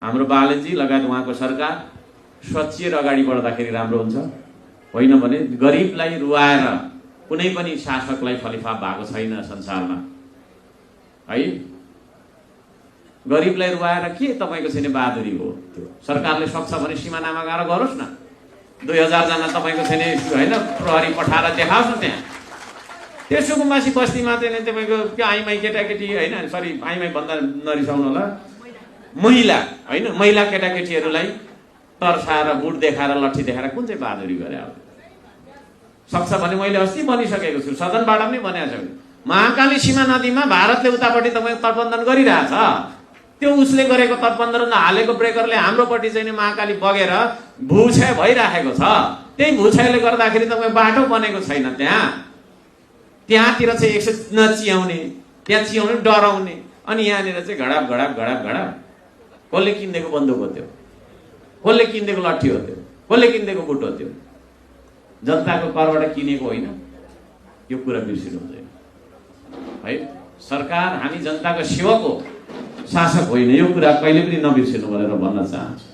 हाम्रो बालनजी लगायत उहाँको सरकार सचिएर अगाडि बढ्दाखेरि राम्रो हुन्छ, होइन भने गरिबलाई रुवाएर कुनै पनि शासकलाई फलिफाप भएको छैन संसारमा है। गरिबलाई रुवाएर के तपाईँको छैन बहादुरी हो? त्यो सरकारले सक्छ भने सिमानामा गएर गरोस् न, 2000 जना तपाईँको छैन होइन प्रहरी पठाएर देखाओस् न त्यहाँ। त्यो सुकुम्बासी बस्तीमा चाहिँ तपाईँको त्यो आइमाई केटाकेटी होइन, सरी आइमाई भन्दा नरिसाउनु होला, महिला होइन, महिला केटाकेटीहरूलाई तर्साएर बुट देखाएर लट्ठी देखाएर कुन चाहिँ बहादुरी गरे? अब सक्छ भने मैले अस्ति भनिसकेको छु, सदनबाट पनि भनेको छु, महाकाली सीमा नदीमा भारतले उतापट्टि तपाईँ तटबन्धन गरिरहेछ, त्यो उसले गरेको तटबन्धन हालेको ब्रेकरले हाम्रोपट्टि चाहिँ महाकाली बगेर भूक्षय भइराखेको छ। त्यही भूक्षयले गर्दाखेरि तपाईँ बाटो बनेको छैन, त्यहाँतिर चाहिँ एकछिन नचियाउने, त्यहाँ चियाउने डराउने, अनि यहाँनिर चाहिँ घडाप घडाप घडाप घडाप। कसले किनिदिएको बन्दुक हो त्यो? कसले किनिदिएको लट्ठी हो त्यो? कसले किनिदिएको बुट हो त्यो? जनताको करबाट किनेको होइन। यो कुरा बिर्सिनु हुँदैन है। सरकार हामी जनताको सेवक हो, शासक होइन। यो कुरा कहिले पनि नबिर्सिनु भनेर भन्न चाहन्छु।